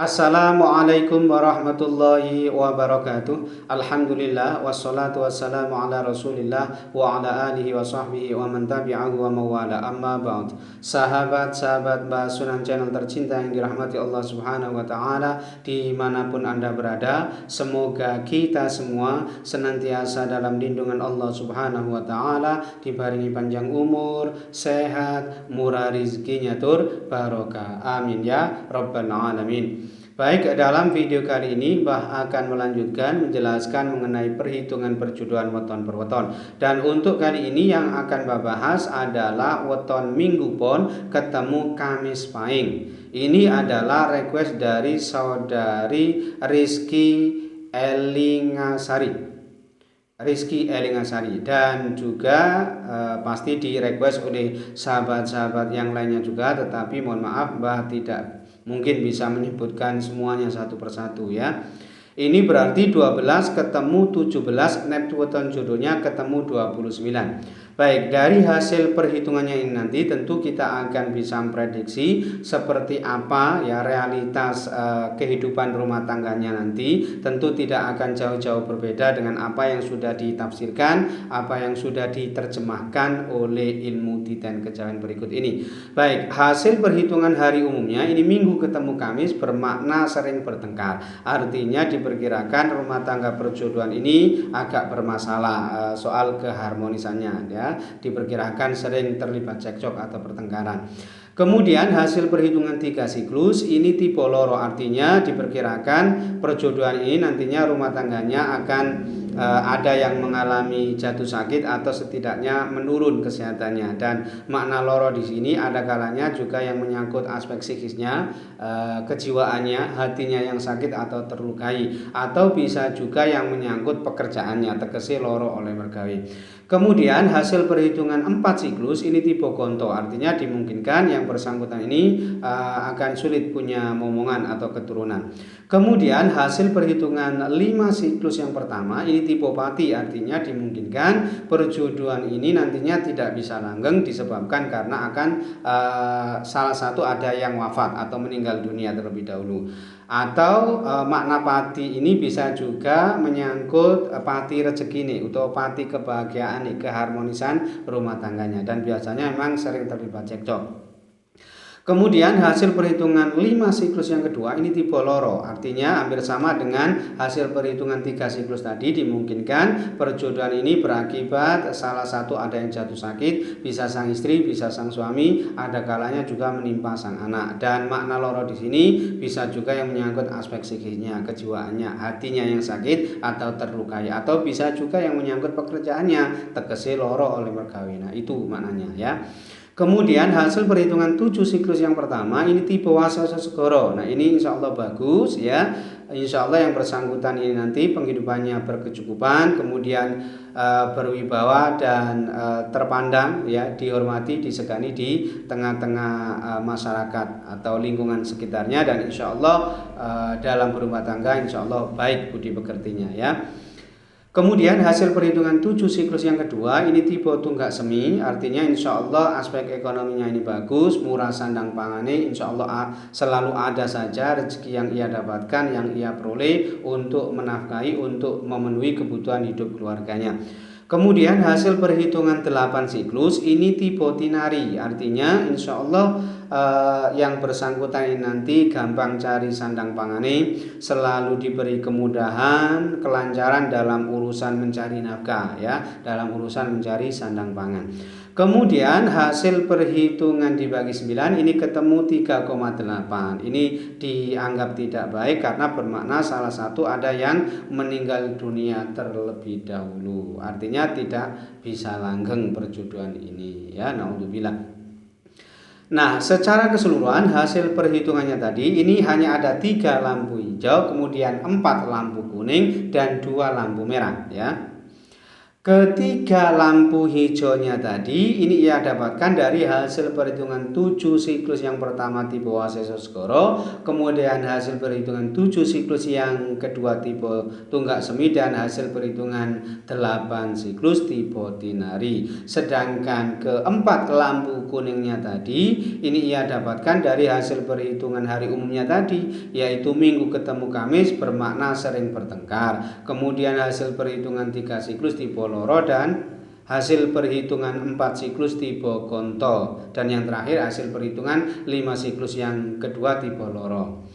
Assalamualaikum warahmatullahi wabarakatuh. Alhamdulillah wassalatu wassalamu ala Rasulillah wa ala alihi wa sahbihi wa man tabi'ahu wa mawala. Amma ba'd. Sahabat-sahabat Bahas Sunnah channel tercinta yang dirahmati Allah Subhanahu wa taala dimanapun Anda berada, semoga kita semua senantiasa dalam lindungan Allah Subhanahu wa taala, dibaringi panjang umur, sehat, murah rizkinya tur barokah. Amin ya rabbal alamin. Baik, dalam video kali ini Mbah akan melanjutkan menjelaskan mengenai perhitungan perjodohan weton per weton. Dan untuk kali ini yang akan Mbah bahas adalah weton minggu pon ketemu Kamis Pahing. Ini adalah request dari saudari Rizky Elingasari dan juga pasti di request oleh sahabat-sahabat yang lainnya juga, tetapi mohon maaf Mbah tidak mungkin bisa menyebutkan semuanya satu persatu ya. Ini berarti 12 ketemu 17, weton jodohnya ketemu 29. Baik, dari hasil perhitungannya ini nanti tentu kita akan bisa memprediksi seperti apa ya realitas kehidupan rumah tangganya nanti. Tentu tidak akan jauh-jauh berbeda dengan apa yang sudah ditafsirkan, apa yang sudah diterjemahkan oleh ilmu titen kejawen berikut ini. Baik, hasil perhitungan hari umumnya ini Minggu ketemu Kamis bermakna sering bertengkar. Artinya diperkirakan rumah tangga perjodohan ini agak bermasalah soal keharmonisannya ya. Diperkirakan sering terlibat cekcok atau pertengkaran. Kemudian hasil perhitungan 3 siklus ini tipe loro, artinya diperkirakan perjodohan ini nantinya rumah tangganya akan ada yang mengalami jatuh sakit atau setidaknya menurun kesehatannya. Dan makna loro di sini ada kalanya juga yang menyangkut aspek psikisnya, kejiwaannya, hatinya yang sakit atau terlukai, atau bisa juga yang menyangkut pekerjaannya, tegese loro oleh mergawe. Kemudian hasil perhitungan 4 siklus ini tipe gonto, artinya dimungkinkan yang bersangkutan ini akan sulit punya momongan atau keturunan. Kemudian hasil perhitungan 5 siklus yang pertama ini tipe pati, artinya dimungkinkan perjodohan ini nantinya tidak bisa langgeng disebabkan karena akan salah satu ada yang wafat atau meninggal dunia terlebih dahulu. Atau makna pati ini bisa juga menyangkut pati rezeki nih, atau pati kebahagiaan nih, keharmonisan rumah tangganya, dan biasanya memang sering terlibat cekcok. Kemudian hasil perhitungan 5 siklus yang kedua ini tipe loro, artinya hampir sama dengan hasil perhitungan 3 siklus tadi. Dimungkinkan perjodohan ini berakibat salah satu ada yang jatuh sakit, bisa sang istri, bisa sang suami, ada kalanya juga menimpa sang anak. Dan makna loro di sini bisa juga yang menyangkut aspek psikisnya, kejiwaannya, hatinya yang sakit atau terlukai, atau bisa juga yang menyangkut pekerjaannya, tegese loro oleh mergawe. Nah, itu maknanya ya. Kemudian hasil perhitungan 7 siklus yang pertama ini tipe wasasa segoro. Nah, ini insya Allah bagus ya. Insya Allah yang bersangkutan ini nanti penghidupannya berkecukupan, kemudian berwibawa dan terpandang ya, dihormati, disegani di tengah-tengah masyarakat atau lingkungan sekitarnya, dan insya Allah dalam berumah tangga insya Allah baik budi pekertinya ya. Kemudian hasil perhitungan 7 siklus yang kedua ini tipe tunggak semi, artinya insya Allah aspek ekonominya ini bagus, murah sandang pangane, insya Allah selalu ada saja rezeki yang ia dapatkan, yang ia peroleh untuk menafkahi, untuk memenuhi kebutuhan hidup keluarganya. Kemudian hasil perhitungan 8 siklus ini tipe tinari, artinya insya Allah yang bersangkutan ini nanti gampang cari sandang pangane, selalu diberi kemudahan, kelancaran dalam urusan mencari nafkah ya, dalam urusan mencari sandang pangan. Kemudian hasil perhitungan dibagi 9 ini ketemu 3,8. Ini dianggap tidak baik karena bermakna salah satu ada yang meninggal dunia terlebih dahulu. Artinya tidak bisa langgeng perjodohan ini ya, naudzubillah. Nah, secara keseluruhan hasil perhitungannya tadi ini hanya ada 3 lampu hijau, kemudian 4 lampu kuning dan 2 lampu merah ya. Ketiga lampu hijaunya tadi ini ia dapatkan dari hasil perhitungan 7 siklus yang pertama tipe Waseso Segoro, kemudian hasil perhitungan 7 siklus yang kedua tipe Tunggak Semi, dan hasil perhitungan 8 siklus tipe Tinari. Sedangkan keempat lampu kuningnya tadi ini ia dapatkan dari hasil perhitungan hari umumnya tadi, yaitu Minggu ketemu Kamis bermakna sering bertengkar. Kemudian hasil perhitungan 3 siklus tipe Loro, dan hasil perhitungan 4 siklus tipe Gonto, dan yang terakhir hasil perhitungan 5 siklus yang kedua tipe Loro.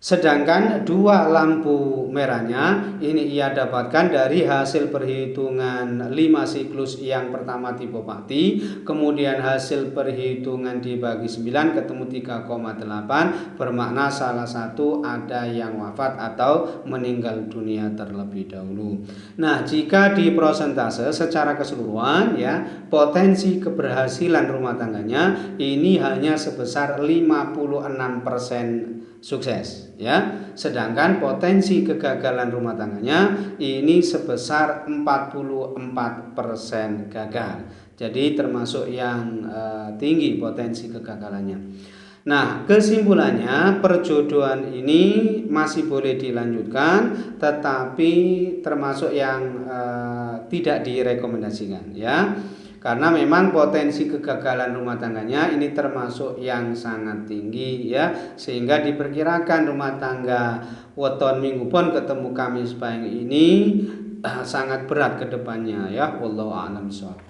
Sedangkan 2 lampu merahnya ini ia dapatkan dari hasil perhitungan 5 siklus yang pertama tipe Pati, kemudian hasil perhitungan dibagi 9 ketemu 3,8 bermakna salah satu ada yang wafat atau meninggal dunia terlebih dahulu. Nah, jika di prosentase secara keseluruhan ya, potensi keberhasilan rumah tangganya ini hanya sebesar 56% sukses ya, sedangkan potensi kegagalan rumah tangganya ini sebesar 44% gagal. Jadi termasuk yang tinggi potensi kegagalannya. Nah, kesimpulannya perjodohan ini masih boleh dilanjutkan, tetapi termasuk yang tidak direkomendasikan ya. Karena memang potensi kegagalan rumah tangganya ini termasuk yang sangat tinggi ya, sehingga diperkirakan rumah tangga weton Minggu Pon ketemu Kamis Pahing ini sangat berat ke depannya ya, wallahu a'lam bishawab.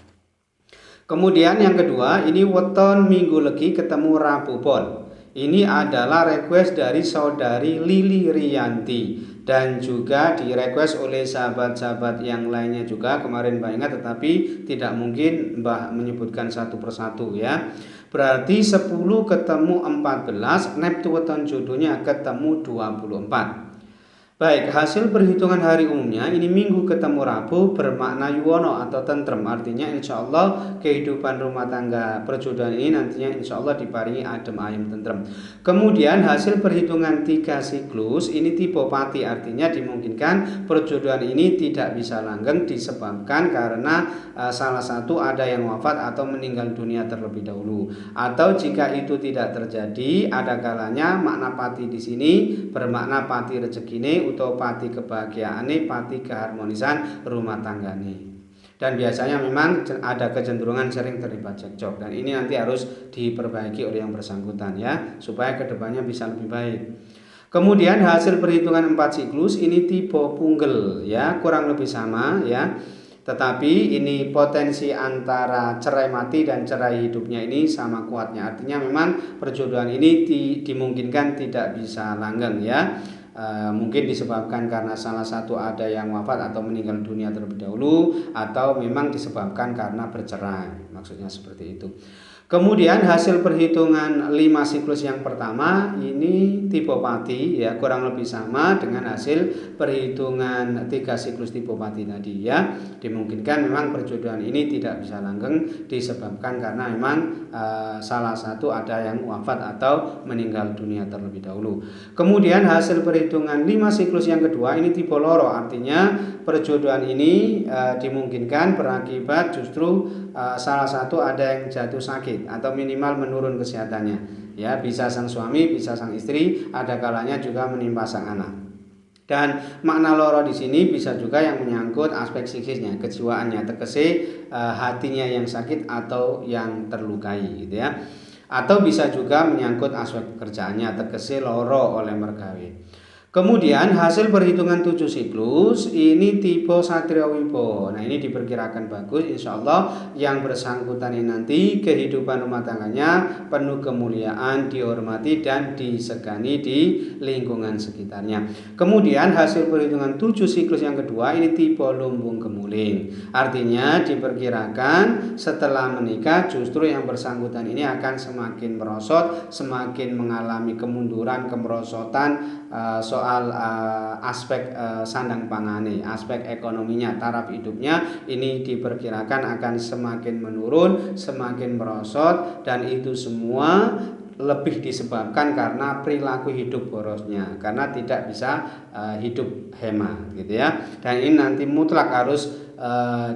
Kemudian yang kedua, ini weton Minggu Legi ketemu Rabu Pon. Ini adalah request dari saudari Lili Rianti, dan juga di request oleh sahabat-sahabat yang lainnya juga kemarin Mbak ingat, tetapi tidak mungkin Mbak menyebutkan satu persatu ya. Berarti 10 ketemu 14, neptu weton jodohnya ketemu 24. Baik, hasil perhitungan hari umumnya ini Minggu ketemu Rabu bermakna yuwono atau tentrem, artinya insya Allah kehidupan rumah tangga perjodohan ini nantinya insya Allah diparingi adem ayem tentrem. Kemudian hasil perhitungan 3 siklus ini tipe Pati, artinya dimungkinkan perjodohan ini tidak bisa langgeng disebabkan karena salah satu ada yang wafat atau meninggal dunia terlebih dahulu. Atau jika itu tidak terjadi, ada kalanya makna Pati di sini bermakna Pati rezekine atau pati kebahagiaane, pati keharmonisan rumah tanggane. Dan biasanya memang ada kecenderungan sering terlibat cekcok, dan ini nanti harus diperbaiki oleh yang bersangkutan ya, supaya kedepannya bisa lebih baik. Kemudian hasil perhitungan 4 siklus ini tipe punggel ya, kurang lebih sama ya. Tetapi ini potensi antara cerai mati dan cerai hidupnya ini sama kuatnya. Artinya memang perjodohan ini dimungkinkan tidak bisa langgeng ya. Mungkin disebabkan karena salah satu ada yang wafat atau meninggal dunia terlebih dahulu, atau memang disebabkan karena bercerai, maksudnya seperti itu. Kemudian hasil perhitungan 5 siklus yang pertama ini tipe Pati ya, kurang lebih sama dengan hasil perhitungan 3 siklus tipe Pati tadi ya. Dimungkinkan memang perjodohan ini tidak bisa langgeng disebabkan karena memang salah satu ada yang wafat atau meninggal dunia terlebih dahulu. Kemudian hasil perhitungan 5 siklus yang kedua ini tipe Loro, artinya perjodohan ini dimungkinkan berakibat justru salah satu ada yang jatuh sakit atau minimal menurun kesehatannya ya, bisa sang suami, bisa sang istri, ada kalanya juga menimpa sang anak. Dan makna loro di sini bisa juga yang menyangkut aspek psikisnya, kejiwaannya, tegese hatinya yang sakit atau yang terlukai gitu ya. Atau bisa juga menyangkut aspek pekerjaannya, tegese loro oleh mergawe. Kemudian hasil perhitungan 7 siklus ini tipe Satrio Wibo. Nah, ini diperkirakan bagus, insya Allah yang bersangkutan ini nanti kehidupan rumah tangganya penuh kemuliaan, dihormati dan disegani di lingkungan sekitarnya. Kemudian hasil perhitungan 7 siklus yang kedua ini tipe Lumbung Kemuling. Artinya diperkirakan setelah menikah justru yang bersangkutan ini akan semakin merosot, semakin mengalami kemunduran, kemerosotan soal aspek sandang pangane, aspek ekonominya, taraf hidupnya ini diperkirakan akan semakin menurun, semakin merosot, dan itu semua lebih disebabkan karena perilaku hidup borosnya, karena tidak bisa hidup hemat gitu ya. Dan ini nanti mutlak harus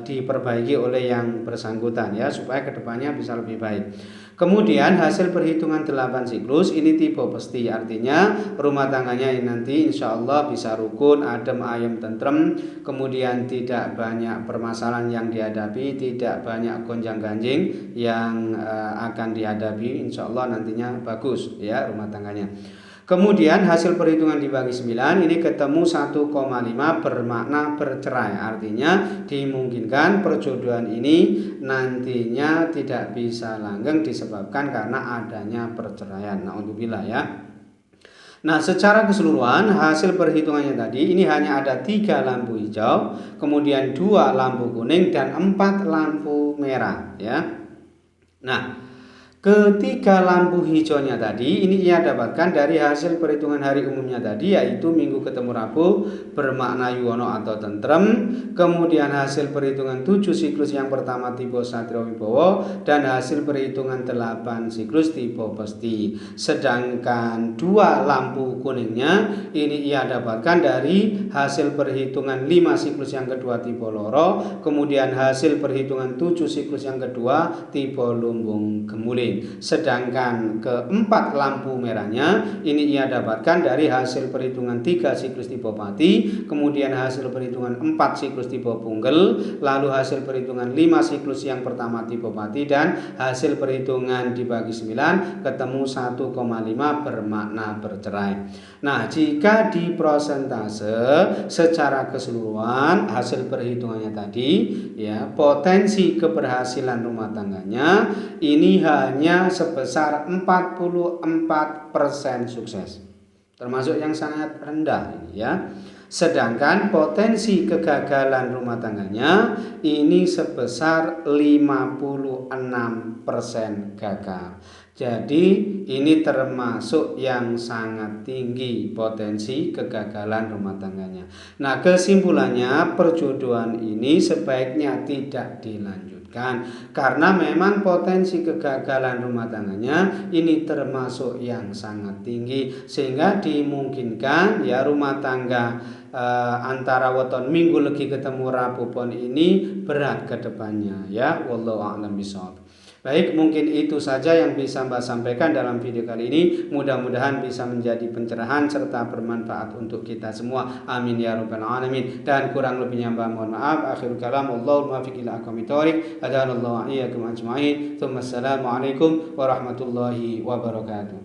diperbaiki oleh yang bersangkutan ya, supaya kedepannya bisa lebih baik. Kemudian hasil perhitungan 8 siklus ini tipe pasti, artinya rumah tangganya ini nanti insya Allah bisa rukun, adem, ayem, tentrem, kemudian tidak banyak permasalahan yang dihadapi, tidak banyak gonjang ganjing yang akan dihadapi, insya Allah nantinya bagus ya rumah tangganya. Kemudian hasil perhitungan dibagi 9 ini ketemu 1,5 bermakna bercerai. Artinya dimungkinkan perjodohan ini nantinya tidak bisa langgeng disebabkan karena adanya perceraian. Naudzubillah ya. Nah, secara keseluruhan hasil perhitungannya tadi ini hanya ada 3 lampu hijau, kemudian 2 lampu kuning dan 4 lampu merah ya. Nah, ketiga lampu hijaunya tadi ini ia dapatkan dari hasil perhitungan hari umumnya tadi, yaitu Minggu ketemu Rabu bermakna yuwono atau tentrem. Kemudian hasil perhitungan 7 siklus yang pertama tipe Satrio Wibowo dan hasil perhitungan 8 siklus tipe Pesti. Sedangkan 2 lampu kuningnya ini ia dapatkan dari hasil perhitungan 5 siklus yang kedua tipe Loro, kemudian hasil perhitungan 7 siklus yang kedua tipe Lumbung Gemuling. Sedangkan keempat lampu merahnya ini ia dapatkan dari hasil perhitungan 3 siklus tipe Pati, kemudian hasil perhitungan 4 siklus tipe Punggel, lalu hasil perhitungan 5 siklus yang pertama tipe Pati, dan hasil perhitungan dibagi 9 ketemu 1,5 bermakna bercerai. Nah, jika di prosentase secara keseluruhan hasil perhitungannya tadi ya, potensi keberhasilan rumah tangganya ini hanya sebesar 44% sukses, termasuk yang sangat rendah ini ya. Sedangkan potensi kegagalan rumah tangganya ini sebesar 56% gagal. Jadi ini termasuk yang sangat tinggi potensi kegagalan rumah tangganya. Nah, kesimpulannya perjodohan ini sebaiknya tidak dilanjutkan karena memang potensi kegagalan rumah tangganya ini termasuk yang sangat tinggi, sehingga dimungkinkan ya rumah tangga antara weton Minggu legi ketemu Rabu pon ini berat ke depannya ya. Wallahu a'lam bishawab. Baik, mungkin itu saja yang bisa Mbak sampaikan dalam video kali ini. Mudah-mudahan bisa menjadi pencerahan serta bermanfaat untuk kita semua. Amin ya rabbal alamin. Dan kurang lebihnya Mbak mohon maaf. Akhirul kalam, wallahul muwaffiq ila aqwamit thoriq. Hadanallahu wa iyyakum ajma'in. Assalamualaikum warahmatullahi wabarakatuh.